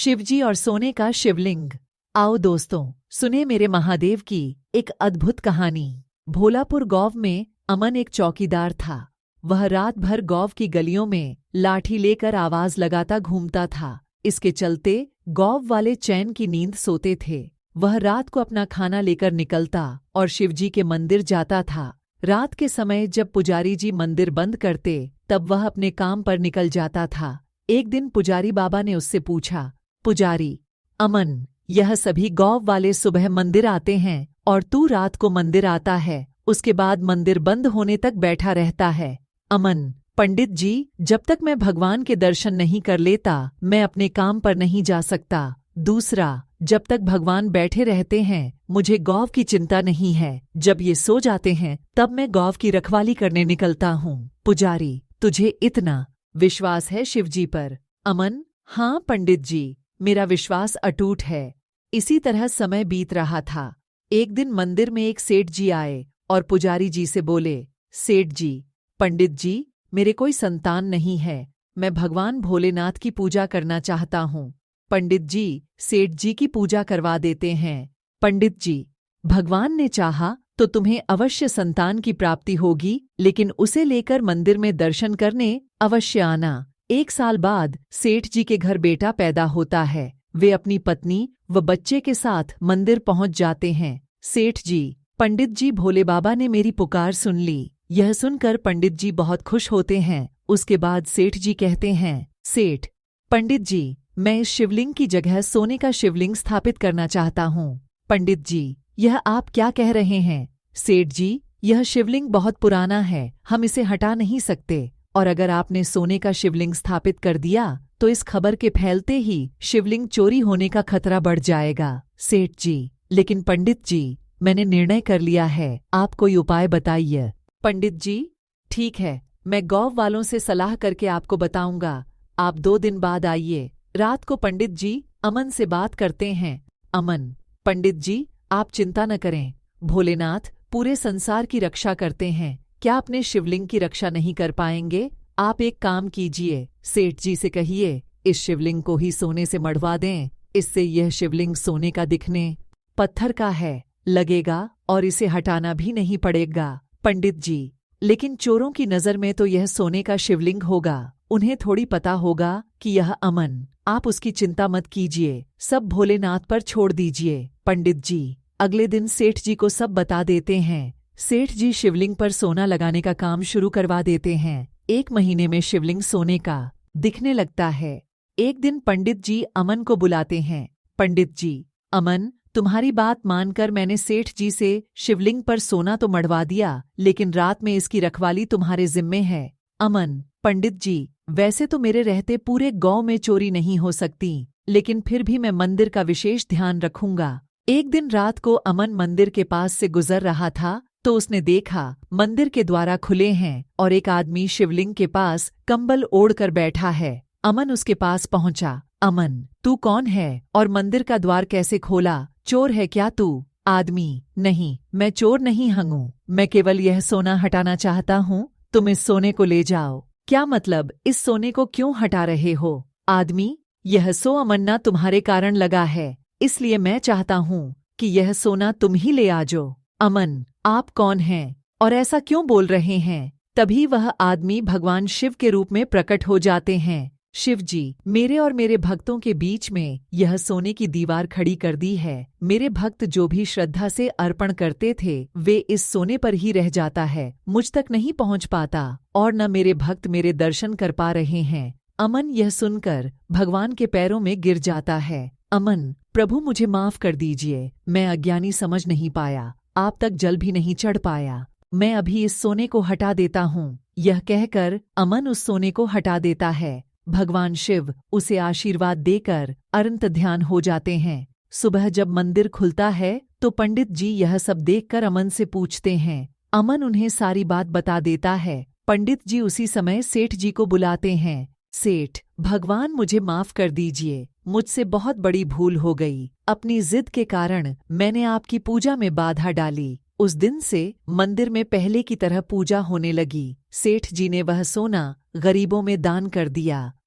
शिवजी और सोने का शिवलिंग। आओ दोस्तों, सुने मेरे महादेव की एक अद्भुत कहानी। भोलापुर गांव में अमन एक चौकीदार था। वह रात भर गांव की गलियों में लाठी लेकर आवाज लगाता घूमता था। इसके चलते गांव वाले चैन की नींद सोते थे। वह रात को अपना खाना लेकर निकलता और शिवजी के मंदिर जाता था। रात के समय जब पुजारी जी मंदिर बंद करते तब वह अपने काम पर निकल जाता था। एक दिन पुजारी बाबा ने उससे पूछा, पुजारी अमन, यह सभी गांव वाले सुबह मंदिर आते हैं और तू रात को मंदिर आता है, उसके बाद मंदिर बंद होने तक बैठा रहता है। अमन, पंडित जी, जब तक मैं भगवान के दर्शन नहीं कर लेता मैं अपने काम पर नहीं जा सकता। दूसरा, जब तक भगवान बैठे रहते हैं मुझे गांव की चिंता नहीं है। जब ये सो जाते हैं तब मैं गांव की रखवाली करने निकलता हूँ। पुजारी, तुझे इतना विश्वास है शिवजी पर? अमन, हाँ पंडित जी, मेरा विश्वास अटूट है। इसी तरह समय बीत रहा था। एक दिन मंदिर में एक सेठ जी आए और पुजारी जी से बोले, सेठ जी, पंडित जी, मेरे कोई संतान नहीं है। मैं भगवान भोलेनाथ की पूजा करना चाहता हूँ। पंडित जी, सेठ जी की पूजा करवा देते हैं। पंडित जी, भगवान ने चाहा तो तुम्हें अवश्य संतान की प्राप्ति होगी, लेकिन उसे लेकर मंदिर में दर्शन करने अवश्य आना। 1 साल बाद सेठ जी के घर बेटा पैदा होता है। वे अपनी पत्नी व बच्चे के साथ मंदिर पहुंच जाते हैं। सेठ जी, पंडित जी, भोले बाबा ने मेरी पुकार सुन ली। यह सुनकर पंडित जी बहुत खुश होते हैं। उसके बाद सेठ जी कहते हैं, सेठ, पंडित जी, मैं इस शिवलिंग की जगह सोने का शिवलिंग स्थापित करना चाहता हूँ। पंडित जी, यह आप क्या कह रहे हैं? सेठ जी, यह शिवलिंग बहुत पुराना है, हम इसे हटा नहीं सकते, और अगर आपने सोने का शिवलिंग स्थापित कर दिया तो इस खबर के फैलते ही शिवलिंग चोरी होने का खतरा बढ़ जाएगा। सेठ जी, लेकिन पंडित जी, मैंने निर्णय कर लिया है, आप कोई उपाय बताइए। पंडित जी, ठीक है, मैं गांव वालों से सलाह करके आपको बताऊंगा। आप 2 दिन बाद आइए। रात को पंडित जी अमन से बात करते हैं। अमन, पंडित जी, आप चिंता न करें, भोलेनाथ पूरे संसार की रक्षा करते हैं, क्या अपने शिवलिंग की रक्षा नहीं कर पाएंगे? आप एक काम कीजिए, सेठ जी से कहिए इस शिवलिंग को ही सोने से मढ़वा दें, इससे यह शिवलिंग सोने का दिखने पत्थर का है लगेगा और इसे हटाना भी नहीं पड़ेगा। पंडित जी, लेकिन चोरों की नज़र में तो यह सोने का शिवलिंग होगा, उन्हें थोड़ी पता होगा कि यह अमन। आप उसकी चिंता मत कीजिए, सब भोलेनाथ पर छोड़ दीजिए। पंडित जी अगले दिन सेठ जी को सब बता देते हैं। सेठ जी शिवलिंग पर सोना लगाने का काम शुरू करवा देते हैं। 1 महीने में शिवलिंग सोने का दिखने लगता है। एक दिन पंडित जी अमन को बुलाते हैं। पंडित जी, अमन, तुम्हारी बात मानकर मैंने सेठ जी से शिवलिंग पर सोना तो मढ़वा दिया, लेकिन रात में इसकी रखवाली तुम्हारे जिम्मे है। अमन, पंडित जी, वैसे तो मेरे रहते पूरे गांव में चोरी नहीं हो सकती, लेकिन फिर भी मैं मंदिर का विशेष ध्यान रखूंगा। एक दिन रात को अमन मंदिर के पास से गुजर रहा था तो उसने देखा मंदिर के द्वार खुले हैं और एक आदमी शिवलिंग के पास कंबल ओढ़कर बैठा है। अमन उसके पास पहुंचा। अमन, तू कौन है और मंदिर का द्वार कैसे खोला? चोर है क्या तू? आदमी, नहीं, मैं चोर नहीं हूँ, मैं केवल यह सोना हटाना चाहता हूँ, तुम इस सोने को ले जाओ। क्या मतलब, इस सोने को क्यों हटा रहे हो? आदमी, यह सो अमन्ना तुम्हारे कारण लगा है, इसलिए मैं चाहता हूँ कि यह सोना तुम ही ले आजो। अमन, आप कौन हैं और ऐसा क्यों बोल रहे हैं? तभी वह आदमी भगवान शिव के रूप में प्रकट हो जाते हैं। शिव जी, मेरे और मेरे भक्तों के बीच में यह सोने की दीवार खड़ी कर दी है। मेरे भक्त जो भी श्रद्धा से अर्पण करते थे वे इस सोने पर ही रह जाता है, मुझ तक नहीं पहुंच पाता और न मेरे भक्त मेरे दर्शन कर पा रहे हैं। अमन यह सुनकर भगवान के पैरों में गिर जाता है। अमन, प्रभु मुझे माफ कर दीजिए, मैं अज्ञानी समझ नहीं पाया, आप तक जल भी नहीं चढ़ पाया, मैं अभी इस सोने को हटा देता हूँ। यह कहकर अमन उस सोने को हटा देता है। भगवान शिव उसे आशीर्वाद देकर अनंत ध्यान हो जाते हैं। सुबह जब मंदिर खुलता है तो पंडित जी यह सब देखकर अमन से पूछते हैं। अमन उन्हें सारी बात बता देता है। पंडित जी उसी समय सेठ जी को बुलाते हैं। सेठ, भगवान मुझे माफ कर दीजिए, मुझसे बहुत बड़ी भूल हो गई। अपनी जिद के कारण मैंने आपकी पूजा में बाधा डाली। उस दिन से मंदिर में पहले की तरह पूजा होने लगी। सेठ जी ने वह सोना गरीबों में दान कर दिया।